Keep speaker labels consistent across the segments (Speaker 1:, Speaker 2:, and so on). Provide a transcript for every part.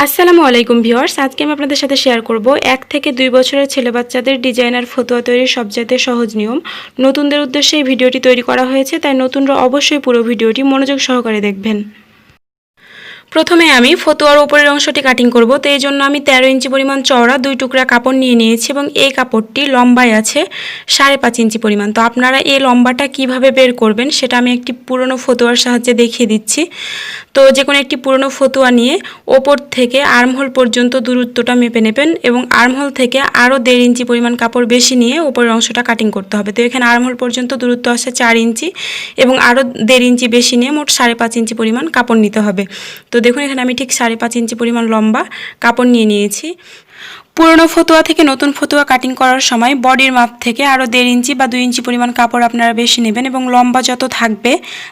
Speaker 1: আসসালামু আলাইকুম ভিউয়ার্স, আজকে আমি আপনাদের সাথে শেয়ার করব 1 থেকে 2 বছরের ছেলে বাচ্চাদের ডিজাইনার ফতুয়া তৈরির সবচাইতে সহজ নিয়ম। নতুনদের উদ্দেশ্যে এই ভিডিওটি তৈরি করা হয়েছে, তাই নতুনরা অবশ্যই পুরো ভিডিওটি মনোযোগ সহকারে দেখবেন। প্রথমে আমি ফতুয়ার উপরের অংশটি কাটিং করব। তো এই জন্য আমি 13 ইঞ্চি পরিমাণ চওড়া 2 টুকরা কাপড় নিয়ে নিয়েছি এবং এই কাপড়টি লম্বায় আছে 5.5 ইঞ্চি পরিমাণ। তো আপনারা এই লম্বাটা কিভাবে বের করবেন সেটা আমি একটি পুরনো ফতুয়ার সাহায্যে দেখিয়ে দিচ্ছি। তো যে কোনো একটি পুরনো ফতুয়া নিয়ে ওপর থেকে আর্মহোল পর্যন্ত দূরত্বটা মেপে নেবেন এবং আর্মহোল থেকে আরও 1.5 ইঞ্চি পরিমাণ কাপড় বেশি নিয়ে উপরের অংশটা কাটিং করতে হবে। তো এখানে আর্মহোল পর্যন্ত দূরত্ব আসে 4 ইঞ্চি এবং আরও 1.5 ইঞ্চি বেশি নিয়ে মোট 5.5 ইঞ্চি পরিমাণ কাপড় নিতে হবে। তো দেখুন এখানে আমি ঠিক 5.5 ইঞ্চি পরিমাণ লম্বা কাপড় নিয়ে নিয়েছি। পুরনো ফতুয়া থেকে নতুন ফতুয়া কাটিং করার সময় বডির মাপ থেকে আরও 1.5 ইঞ্চি বা 2 ইঞ্চি পরিমাণ কাপড় আপনারা বেশি নেবেন এবং লম্বা যত থাকবে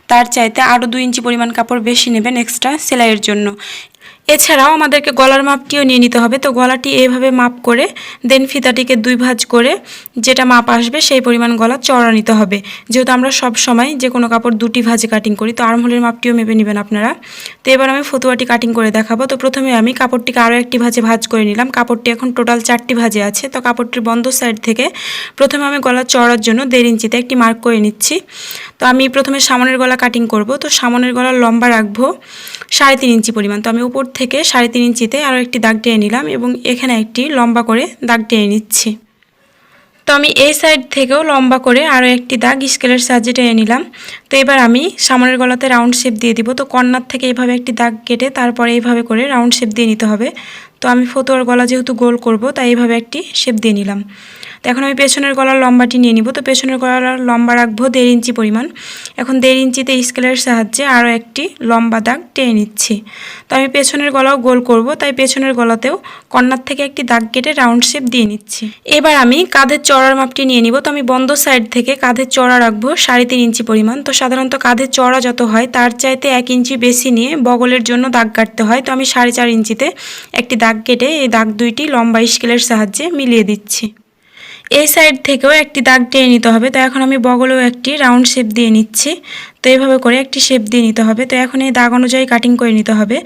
Speaker 1: তার চাইতে আরও 2 ইঞ্চি পরিমাণ কাপড় বেশি নেবেন এক্সট্রা সেলাইয়ের জন্য। এছাড়াও আমাদেরকে গলার মাপটিও নিয়ে নিতে হবে। তো গলাটি এইভাবে মাপ করে দেন ফিতাটিকে 2 ভাঁজ করে যেটা মাপ আসবে সেই পরিমাণ গলা চওড়া নিতে হবে। যেহেতু আমরা সব সময় যে কোনো কাপড় 2টি ভাঁজে কাটিং করি, তো আর্মহোলের মাপটিও মেপে নেবেন আপনারা। তো এবার আমি ফতুয়াটি কাটিং করে দেখাবো। তো প্রথমে আমি কাপড়টিকে আরও একটি ভাঁজে ভাঁজ করে নিলাম। কাপড়টি এখন টোটাল 4টি ভাঁজে আছে। তো কাপড়টির বন্ধ সাইড থেকে প্রথমে আমি গলা চওড়ার জন্য 1.5 ইঞ্চিতে একটি মার্ক করে নিচ্ছি। তো আমি প্রথমে সামনের গলা কাটিং করব। তো সামনের গলার লম্বা রাখবো 3.5 ইঞ্চি পরিমাণ। তো আমি উপর থেকে 3.5 ইঞ্চিতে আরও একটি দাগ টেনে নিলাম এবং এখানে একটি লম্বা করে দাগ টেনে নিচ্ছি। তো আমি এই সাইড থেকেও লম্বা করে আরও একটি দাগ স্কেলের সাহায্যে টেনে নিলাম। তো এবার আমি সামনের গলাতে রাউন্ড শেপ দিয়ে দিব। তো কর্নার থেকে এইভাবে একটি দাগ কেটে তারপরে এইভাবে করে রাউন্ড শেপ দিয়ে নিতে হবে। তো আমি ফতুয়ার গলা যেহেতু গোল করব তাই এইভাবে একটি শেপ দিয়ে নিলাম। তো এখন আমি পেছনের গলার লম্বাটি নিয়ে নিব। তো পেছনের গলার লম্বা রাখবো 1.5 ইঞ্চি পরিমাণ। এখন 1.5 ইঞ্চিতে স্কেলের সাহায্যে আরও একটি লম্বা দাগ টেনে নিচ্ছি। তো আমি পেছনের গলাও গোল করব, তাই পেছনের গলাতেও কর্নার থেকে একটি দাগ কেটে রাউন্ড শেপ দিয়ে নিচ্ছি। এবার আমি কাঁধের চওড়ার মাপটি নিয়ে নিব। তো আমি বন্ধ সাইড থেকে কাঁধের চওড়া রাখবো 3.5 ইঞ্চি পরিমাণ। তো সাধারণত কাঁধের চওড়া যত হয় তার চাইতে 1 ইঞ্চি বেশি নিয়ে বগলের জন্য দাগ কাটতে হয়। তো আমি 4.5 ইঞ্চিতে একটি দাগ কেটে এই দাগ দুইটি লম্বা স্কেলের সাহায্যে মিলিয়ে দিচ্ছি। এই সাইড থেকেও একটি দাগ টেনে নিতে হবে। তো এখন আমি বগলেও একটি রাউন্ড শেপ দিয়ে নিচ্ছি। তো এইভাবে করে একটি শেপ দিয়ে নিতে হবে। তো এখন এই দাগ অনুযায়ী কাটিং করে নিতে হবে।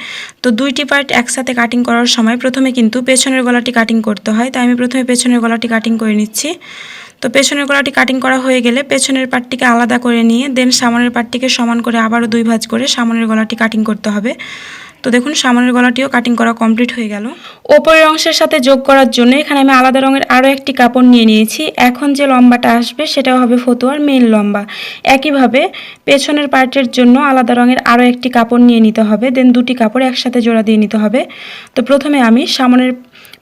Speaker 1: তো 2টি পার্ট একসাথে কাটিং করার সময় প্রথমে কিন্তু পেছনের গলাটি কাটিং করতে হয়। তাই আমি প্রথমে পেছনের গলাটি কাটিং করে নিচ্ছি। তো পেছনের গলাটি কাটিং করা হয়ে গেলে পেছনের পার্টটিকে আলাদা করে নিয়ে দেন সামনের পার্টটিকে সমান করে আবারও 2 ভাঁজ করে সামনের গলাটি কাটিং করতে হবে। তো দেখুন সামনের গলাটিও কাটিং করা কমপ্লিট হয়ে গেল। ওপরের অংশের সাথে যোগ করার জন্য এখানে আমি আলাদা রঙের আরও একটি কাপড় নিয়ে নিয়েছি। এখন যে লম্বাটা আসবে সেটাও হবে ফতুয়ার মেন লম্বা। একইভাবে পেছনের পার্টের জন্য আলাদা রঙের আরও একটি কাপড় নিয়ে নিতে হবে। দেন 2টি কাপড় একসাথে জোড়া দিয়ে নিতে হবে। তো প্রথমে আমি সামনের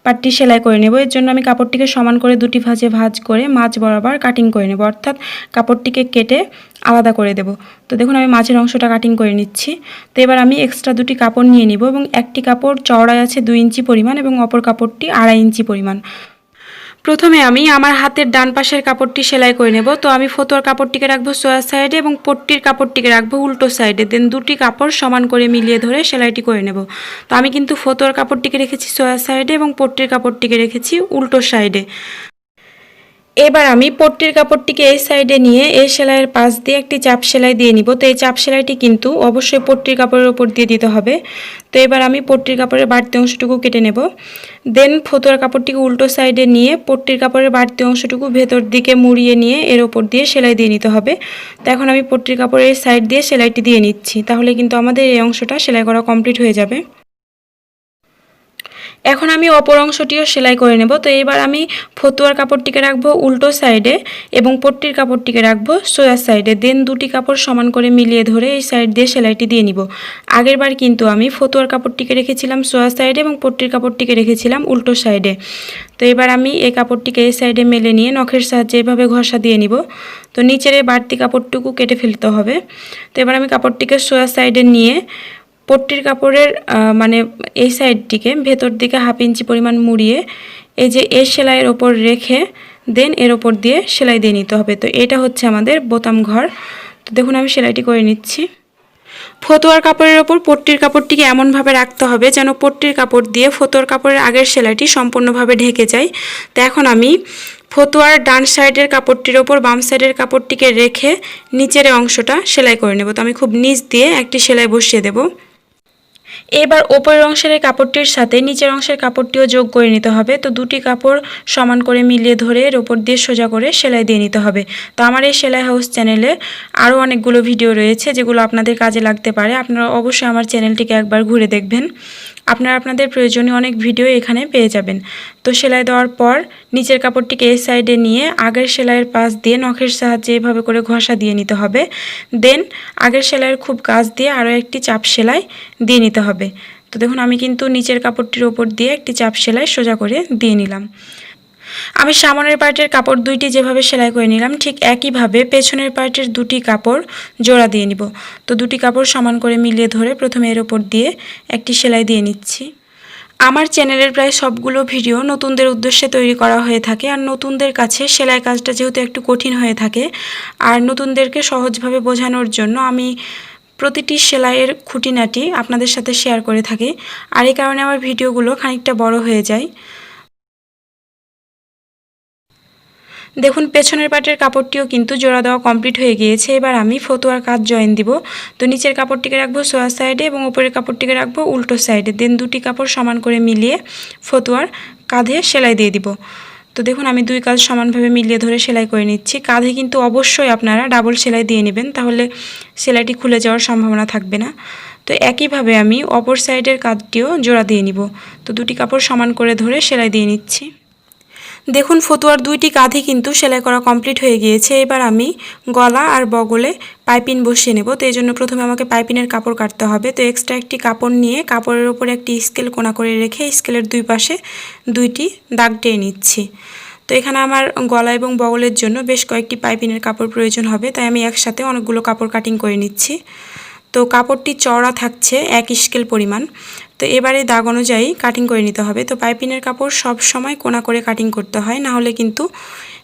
Speaker 1: পাটটি সেলাই করে নেব। এর জন্য আমি কাপড়টিকে সমান করে 2টি ভাঁজে ভাঁজ করে মাঝ বরাবর কাটিং করে নেব, অর্থাৎ কাপড়টিকে কেটে আলাদা করে দেব। তো দেখুন আমি মাঝের অংশটা কাটিং করে নিচ্ছি। তো এবার আমি এক্সট্রা 2টি কাপড় নিয়ে নিব এবং একটি কাপড় চওড়ায় আছে 2 ইঞ্চি পরিমাণ এবং অপর কাপড়টি 2.5 ইঞ্চি পরিমাণ। প্রথমে আমি আমার হাতের ডান পাশের কাপড়টি সেলাই করে নেব। তো আমি ফতুয়ার কাপড়টিকে রাখবো সোয়া সাইডে এবং পট্টির কাপড়টিকে রাখবো উল্টো সাইডে। দেন 2টি কাপড় সমান করে মিলিয়ে ধরে সেলাইটি করে নেব। তো আমি কিন্তু ফতুয়ার কাপড়টিকে রেখেছি সোয়া সাইডে এবং পট্টির কাপড়টিকে রেখেছি উল্টো সাইডে। এবার আমি পট্টির কাপড়টিকে এই সাইডে নিয়ে এই সেলাইয়ের পাশ দিয়ে একটি চাপ সেলাই দিয়ে নিব। তো এই চাপ সেলাইটি কিন্তু অবশ্যই পট্টির কাপড়ের উপর দিয়ে দিতে হবে। তো এবার আমি পট্টির কাপড়ের বাড়তি অংশটুকু কেটে নেব। দেন ফতুয়ার কাপড়টিকে উল্টো সাইডে নিয়ে পট্টির কাপড়ের বাড়তি অংশটুকু ভেতর দিকে মুড়িয়ে নিয়ে এর ওপর দিয়ে সেলাই দিয়ে নিতে হবে। তো এখন আমি পট্টির কাপড়ের সাইড দিয়ে সেলাইটি দিয়ে নিচ্ছি, তাহলে কিন্তু আমাদের এই অংশটা সেলাই করা কমপ্লিট হয়ে যাবে। এখন আমি অপর অংশটিও সেলাই করে নেব। তো এবার আমি ফতুয়ার কাপড়টিকে রাখবো উল্টো সাইডে এবং পট্টির কাপড়টিকে রাখবো সোজা সাইডে। দেন 2টি কাপড় সমান করে মিলিয়ে ধরে এই সাইড দিয়ে সেলাইটি দিয়ে নিব। আগেরবার কিন্তু আমি ফতুয়ার কাপড়টিকে রেখেছিলাম সোজা সাইডে এবং পট্টির কাপড়টিকে রেখেছিলাম উল্টো সাইডে। তো এবার আমি এই কাপড়টিকে এই সাইডে মেলে নিয়ে নখের সাহায্যে এভাবে ঘষা দিয়ে নিব। তো নিচের এই বাড়তি কাপড়টুকু কেটে ফেলতে হবে। তো এবার আমি কাপড়টিকে সোজা সাইডে নিয়ে পট্টির কাপড়ের মানে এই সাইডটিকে ভেতর দিকে 1/2 ইঞ্চি পরিমাণ মুড়িয়ে এই যে এই সেলাইয়ের ওপর রেখে দেন এর ওপর দিয়ে সেলাই দিয়ে নিতে হবে। তো এটা হচ্ছে আমাদের বোতাম ঘর। তো দেখুন আমি সেলাইটি করে নিচ্ছি। ফতুয়ার কাপড়ের ওপর পট্টির কাপড়টিকে এমনভাবে রাখতে হবে যেন পট্টির কাপড় দিয়ে ফতুয়ার কাপড়ের আগের সেলাইটি সম্পূর্ণভাবে ঢেকে যায়। তো এখন আমি ফতুয়ার ডান সাইডের কাপড়টির ওপর বাম সাইডের কাপড়টিকে রেখে নিচের অংশটা সেলাই করে নেব। তো আমি খুব নিচ দিয়ে একটি সেলাই বসিয়ে দেব। এবার উপরের অংশের এই কাপড়টির সাথে নিচের অংশের কাপড়টিও যোগ করে নিতে হবে। তো দুটি কাপড় সমান করে মিলিয়ে ধরে এর উপর দিয়ে সোজা করে সেলাই দিয়ে নিতে হবে। তো আমার এই সেলাই হাউস চ্যানেলে আরও অনেকগুলো ভিডিও রয়েছে যেগুলো আপনাদের কাজে লাগতে পারে। আপনারা অবশ্যই আমার চ্যানেলটিকে একবার ঘুরে দেখবেন। আপনারা আপনাদের প্রয়োজনীয় অনেক ভিডিও এখানে পেয়ে যাবেন। তো সেলাই দেওয়ার পর নিচের কাপড়টিকে এই সাইডে নিয়ে আগের সেলাইয়ের পাশ দিয়ে নখের সাহায্যে এভাবে করে ঘষা দিয়ে নিতে হবে। দেন আগের সেলাইয়ের খুব কাছ দিয়ে আরও একটি চাপ সেলাই দিয়ে নিতে হবে। তো দেখুন আমি কিন্তু নিচের কাপড়টির ওপর দিয়ে একটি চাপ সেলাই সোজা করে দিয়ে নিলাম। আমি সামনের পার্টের কাপড় দুইটি যেভাবে সেলাই করে নিলাম ঠিক একইভাবে পেছনের পার্টের দুটি কাপড় জোড়া দিয়ে নিব। তো দুটি কাপড় সমান করে মিলিয়ে ধরে প্রথমে এর ওপর দিয়ে একটি সেলাই দিয়ে নিচ্ছি। আমার চ্যানেলের প্রায় সবগুলো ভিডিও নতুনদের উদ্দেশ্যে তৈরি করা হয়ে থাকে। আর নতুনদের কাছে সেলাই কাজটা যেহেতু একটু কঠিন হয়ে থাকে আর নতুনদেরকে সহজভাবে বোঝানোর জন্য আমি প্রতিটি সেলাইয়ের খুঁটিনাটি আপনাদের সাথে শেয়ার করে থাকি। আর এই কারণে আমার ভিডিওগুলো খানিকটা বড় হয়ে যায়। দেখুন পেছনের পাটের কাপড়টিও কিন্তু জোড়া দেওয়া কমপ্লিট হয়ে গিয়েছে। এবার আমি ফতুয়ার কাজ জয়েন দিব। তো নিচের কাপড়টিকে রাখবো সোয়া সাইডে এবং উপরের কাপড়টিকে রাখবো উল্টো সাইডে। দেন দুটি কাপড় সমান করে মিলিয়ে ফতুয়ার কাঁধে সেলাই দিয়ে দিব। তো দেখুন আমি দুই কাজ সমানভাবে মিলিয়ে ধরে সেলাই করে নিচ্ছি। কাঁধে কিন্তু অবশ্যই আপনারা ডাবল সেলাই দিয়ে নেবেন, তাহলে সেলাইটি খুলে যাওয়ার সম্ভাবনা থাকবে না। তো একইভাবে আমি অপর সাইডের কাঁধটিও জোড়া দিয়ে নিব। তো দুটি কাপড় সমান করে ধরে সেলাই দিয়ে নিচ্ছি। দেখুন ফতুয়ার দুইটি কাঁধই কিন্তু সেলাই করা কমপ্লিট হয়ে গিয়েছে। এবার আমি গলা আর বগলে পাইপিন বসিয়ে নেব। তো এই জন্য প্রথমে আমাকে পাইপিনের কাপড় কাটতে হবে। তো এক্সট্রা একটি কাপড় নিয়ে কাপড়ের ওপরে একটি স্কেল কোণা করে রেখে স্কেলের দুই পাশে দুইটি দাগ টেনে নিচ্ছি। তো এখানে আমার গলা এবং বগলের জন্য বেশ কয়েকটি পাইপিনের কাপড় প্রয়োজন হবে, তাই আমি একসাথে অনেকগুলো কাপড় কাটিং করে নিচ্ছি। তো কাপড়টি চওড়া থাকছে 1 স্কেল পরিমাণ। তো এবারে দাগ অনুযায়ী কাটিং করে নিতে হবে। তো পাইপিনের কাপড় সব সময় কোণা করে কাটিং করতে হয়, না হলে কিন্তু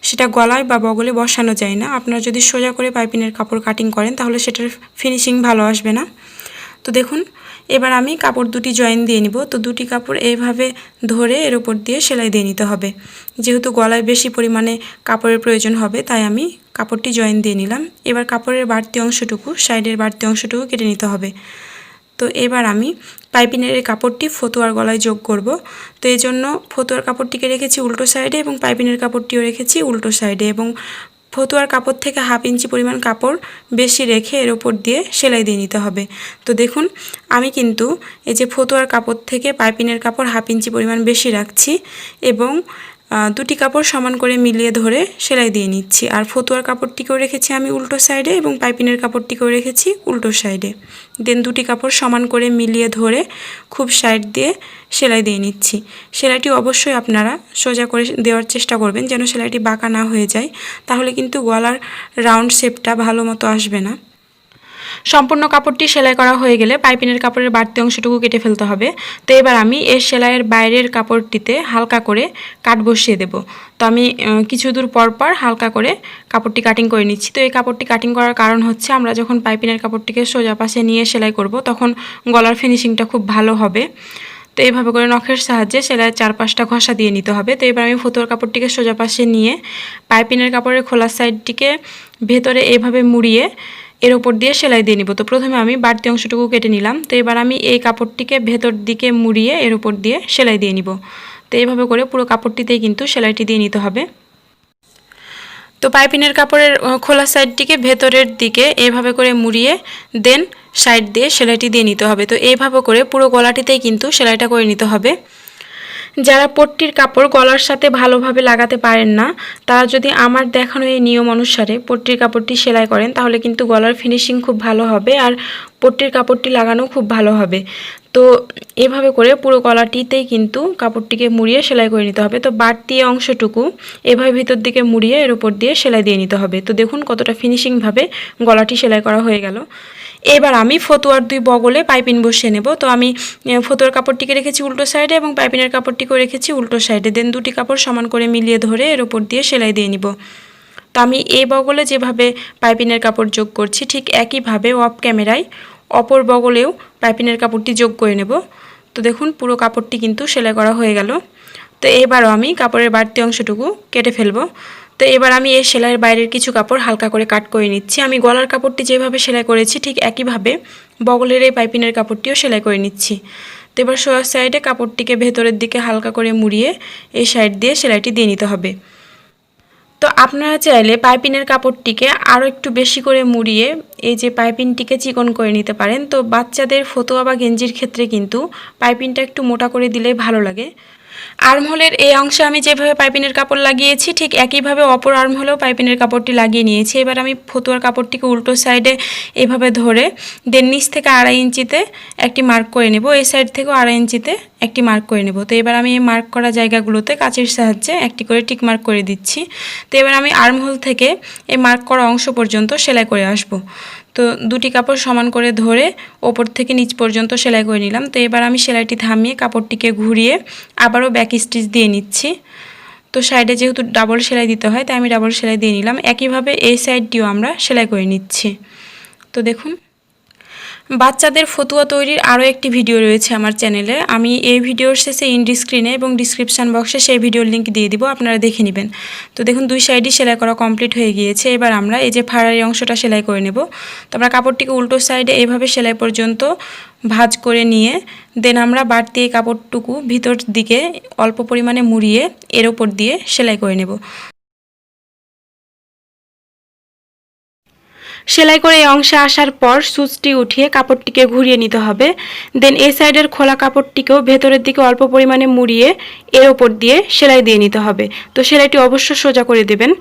Speaker 1: সেটা গলায় বা বগলে বসানো যায় না। আপনারা যদি সোজা করে পাইপিনের কাপড় কাটিং করেন তাহলে সেটার ফিনিশিং ভালো আসবে না। তো দেখুন এবার আমি কাপড় দুটি জয়েন দিয়ে নিব। তো দুটি কাপড় এইভাবে ধরে এর উপর দিয়ে সেলাই দিয়ে নিতে হবে। যেহেতু গলায় বেশি পরিমাণে কাপড়ের প্রয়োজন হবে তাই আমি কাপড়টি জয়েন দিয়ে নিলাম। এবার কাপড়ের বাড়তি অংশটুকু, সাইডের বাড়তি অংশটুকু কেটে নিতে হবে। তো এবার আমি পাইপিনের এই কাপড়টি ফতুয়ার গলায় যোগ করব। তো এই জন্য ফতুয়ার কাপড়টিকে রেখেছি উল্টো সাইডে এবং পাইপিনের কাপড়টিও রেখেছি উল্টো সাইডে, এবং ফতুয়ার কাপড় থেকে 1/2 ইঞ্চি পরিমাণ কাপড় বেশি রেখে এর উপর দিয়ে সেলাই দিয়ে নিতে হবে। তো দেখুন আমি কিন্তু এই যে ফতুয়ার কাপড় থেকে পাইপিনের কাপড় 1/2 ইঞ্চি পরিমাণ বেশি রাখছি এবং দুটি কাপড় সমান করে মিলিয়ে ধরে সেলাই দিয়ে নিচ্ছি। আর ফতুয়ার কাপড়টিকেও রেখেছি আমি উল্টো সাইডে এবং পাইপিনের কাপড়টিকেও রেখেছি উল্টো সাইডে। দেন দুটি কাপড় সমান করে মিলিয়ে ধরে খুব সাইড দিয়ে সেলাই দিয়ে নিচ্ছি। সেলাইটি অবশ্যই আপনারা সোজা করে দেওয়ার চেষ্টা করবেন যেন সেলাইটি বাঁকা না হয়ে যায়, তাহলে কিন্তু গলার রাউন্ড শেপটা ভালো মতো আসবে না। সম্পূর্ণ কাপড়টি সেলাই করা হয়ে গেলে পাইপিনের কাপড়ের বাড়তি অংশটুকু কেটে ফেলতে হবে। তো এবার আমি এই সেলাইয়ের বাইরের কাপড়টিতে হালকা করে কাট বসিয়ে দেব। তো আমি কিছু দূর পর পর হালকা করে কাপড়টি কাটিং করে নিচ্ছি। তো এই কাপড়টি কাটিং করার কারণ হচ্ছে আমরা যখন পাইপিনের কাপড়টিকে সোজা পাশে নিয়ে সেলাই করব তখন গলার ফিনিশিংটা খুব ভালো হবে। তো এইভাবে করে নখের সাহায্যে সেলাইয়ের চারপাশটা ঘষা দিয়ে নিতে হবে। তো এবার আমি ফতুয়ার কাপড়টিকে সোজা পাশে নিয়ে পাইপিনের কাপড়ের খোলা সাইডটিকে ভেতরে এইভাবে মুড়িয়ে এর উপর দিয়ে সেলাই দিয়ে নিব। তো প্রথমে আমি বাড়তি অংশটুকু কেটে নিলাম। তো এবার আমি এই কাপড়টিকে ভেতর দিকে মুড়িয়ে এর উপর দিয়ে সেলাই দিয়ে নিব। তো এইভাবে করে পুরো কাপড়টিতেই কিন্তু সেলাইটি দিয়ে নিতে হবে। তো পাইপিনের কাপড়ের খোলা সাইডটিকে ভেতরের দিকে এইভাবে করে মুড়িয়ে দেন সাইড দিয়ে সেলাইটি দিয়ে নিতে হবে। তো এইভাবে করে পুরো গলাটিতেই কিন্তু সেলাইটা করে নিতে হবে। যারা পট্টির কাপড় গলার সাথে ভালোভাবে লাগাতে পারেন না তারা যদি আমার দেখানো এই নিয়ম অনুসারে পট্টির কাপড়টি সেলাই করেন তাহলে কিন্তু গলার ফিনিশিং খুব ভালো হবে আর পট্টির কাপড়টি লাগানো খুব ভালো হবে। তো এভাবে করে পুরো গলাটিতেই কিন্তু কাপড়টিকে মুড়িয়ে সেলাই করে নিতে হবে। তো বাড়তি অংশটুকু এভাবে ভিতর দিকে মুড়িয়ে এর উপর দিয়ে সেলাই দিয়ে নিতে হবে। তো দেখুন কতটা ফিনিশিংভাবে গলাটি সেলাই করা হয়ে গেল। এবার আমি ফতুয়ার দুই বগলে পাইপিন বসিয়ে নেব। তো আমি ফতুয়ার কাপড়টিকে রেখেছি উল্টো সাইডে এবং পাইপিনের কাপড়টিকেও রেখেছি উল্টো সাইডে। দেন দুটি কাপড় সমান করে মিলিয়ে ধরে এর উপর দিয়ে সেলাই দিয়ে নিব। তো আমি এই বগলে যেভাবে পাইপিনের কাপড় যোগ করছি ঠিক একইভাবে অফ ক্যামেরায় অপর বগলেও পাইপিনের কাপড়টি যোগ করে নেব। তো দেখুন পুরো কাপড়টি কিন্তু সেলাই করা হয়ে গেল। তো এবারও আমি কাপড়ের বাড়তি অংশটুকু কেটে ফেলব। তো এবার আমি এই সেলাইয়ের বাইরের কিছু কাপড় হালকা করে কাট করে নিচ্ছি। আমি গলার কাপড়টি যেভাবে সেলাই করেছি ঠিক একইভাবে বগলের এই পাইপিনের কাপড়টিও সেলাই করে নিচ্ছি। তো এবার সোয়া সাইডে কাপড়টিকে ভেতরের দিকে হালকা করে মুড়িয়ে এই সাইড দিয়ে সেলাইটি দিয়ে নিতে হবে। তো আপনারা চাইলে পাইপিনের কাপড়টিকে আরও একটু বেশি করে মুড়িয়ে এই যে পাইপিনটিকে চিকন করে নিতে পারেন। তো বাচ্চাদের ফতুয়া বা গেঞ্জির ক্ষেত্রে কিন্তু পাইপিনটা একটু মোটা করে দিলেই ভালো লাগে। আর্মহোলের এই অংশে আমি যেভাবে পাইপিনের কাপড় লাগিয়েছি ঠিক একইভাবে অপর আর্মহোলেও পাইপিনের কাপড়টি লাগিয়ে নিয়েছি। এবার আমি ফতুয়ার কাপড়টিকে উল্টো সাইডে এভাবে ধরে দেন নিচ থেকে 2.5 ইঞ্চিতে একটি মার্ক করে নেব, এই সাইড থেকেও 2.5 ইঞ্চিতে একটি মার্ক করে নেব। তো এবার আমি এই মার্ক করা জায়গাগুলোতে কাঁচির সাহায্যে একটি করে টিক মার্ক করে দিচ্ছি। তো এবার আমি আর্মহোল থেকে এই মার্ক করা অংশ পর্যন্ত সেলাই করে আসব। তো দুটি কাপড় সমান করে ধরে ওপর থেকে নিচ পর্যন্ত সেলাই করে নিলাম। তো এবার আমি সেলাইটি থামিয়ে কাপড়টিকে ঘুরিয়ে আবারও ব্যাক স্টিচ দিয়ে নিচ্ছি। তো সাইডে যেহেতু ডাবল সেলাই দিতে হয় তাই আমি ডাবল সেলাই দিয়ে নিলাম। একইভাবে এই সাইডটিও আমরা সেলাই করে নিচ্ছি। তো দেখুন, বাচ্চাদের ফতুয়া তৈরির আরও একটি ভিডিও রয়েছে আমার চ্যানেলে। আমি এই ভিডিওর শেষে ইন্ডি স্ক্রিনে এবং ডিসক্রিপশান বক্সে সেই ভিডিওর লিঙ্ক দিয়ে দিব, আপনারা দেখে নেবেন। তো দেখুন, দুই সাইডই সেলাই করা কমপ্লিট হয়ে গিয়েছে। এবার আমরা এই যে ফাড়ারি অংশটা সেলাই করে নেব। তো আমরা কাপড়টিকে উল্টো সাইডে এইভাবে সেলাই পর্যন্ত ভাঁজ করে নিয়ে দেন আমরা বাড়তি এই কাপড়টুকু ভিতর দিকে অল্প পরিমাণে মুড়িয়ে এর ওপর দিয়ে সেলাই করে নেব। সেলাই করে এই অংশে আসার পর সুচটি উঠিয়ে কাপড়টিকে ঘুরিয়ে নিতে হবে। দেন এই সাইডের খোলা কাপড়টিকেও ভেতরের দিকে অল্প পরিমাণে মুড়িয়ে এর ওপর দিয়ে সেলাই দিয়ে নিতে হবে। তো সেলাইটি অবশ্য সোজা করে দেবেন।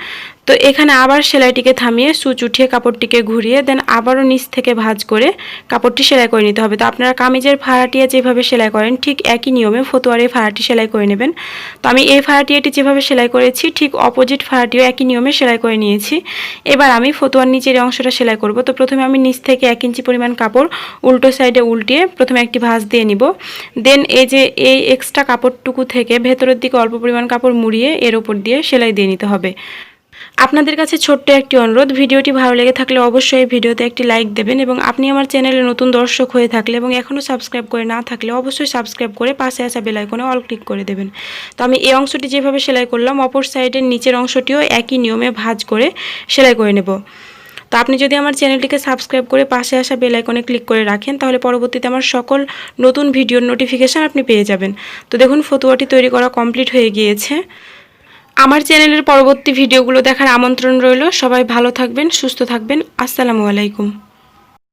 Speaker 1: তো এখানে আবার সেলাইটিকে থামিয়ে সুচ উঠিয়ে কাপড়টিকে ঘুরিয়ে দেন আবারও নিচ থেকে ভাঁজ করে কাপড়টি সেলাই করে নিতে হবে। তো আপনারা কামিজের ফাড়াটিয়া যেভাবে সেলাই করেন ঠিক একই নিয়মে ফতুয়ার এই ফাড়াটি সেলাই করে নেবেন। তো আমি এই ফাড়াটিয়াটি যেভাবে সেলাই করেছি ঠিক অপোজিট ফাড়াটিও একই নিয়মে সেলাই করে নিয়েছি। এবার আমি ফতুয়ার নিচের অংশটা সেলাই করব। তো প্রথমে আমি নিচ থেকে 1 ইঞ্চি পরিমাণ কাপড় উল্টো সাইডে উল্টিয়ে প্রথমে একটি ভাঁজ দিয়ে নিব। দেন এই যে এই এক্সট্রা কাপড়টুকু থেকে ভেতরের দিকে অল্প পরিমাণ কাপড় মুড়িয়ে এর উপর দিয়ে সেলাই দিয়ে নিতে হবে। আপনাদের কাছে ছোট্ট একটি অনুরোধ, ভিডিওটি ভালো লেগে থাকলে অবশ্যই ভিডিওতে একটি লাইক দেবেন এবং আপনি আমার চ্যানেলে নতুন দর্শক হয়ে থাকলে এবং এখনও সাবস্ক্রাইব করে না থাকলে অবশ্যই সাবস্ক্রাইব করে পাশে আসা বেল আইকনে অল ক্লিক করে দেবেন। তো আমি এই অংশটি যেভাবে সেলাই করলাম অপর সাইডের নিচের অংশটিও একই নিয়মে ভাঁজ করে সেলাই করে নেব। তো আপনি যদি আমার চ্যানেলটিকে সাবস্ক্রাইব করে পাশে আসা বেল আইকনে ক্লিক করে রাখেন তাহলে পরবর্তীতে আমার সকল নতুন ভিডিওর নোটিফিকেশান আপনি পেয়ে যাবেন। তো দেখুন, ফতুয়াটি তৈরি করা কমপ্লিট হয়ে গিয়েছে। আমার চ্যানেলের পরবর্তী ভিডিওগুলো দেখার আমন্ত্রণ রইল। সবাই ভালো থাকবেন, সুস্থ থাকবেন। আসসালামু আলাইকুম।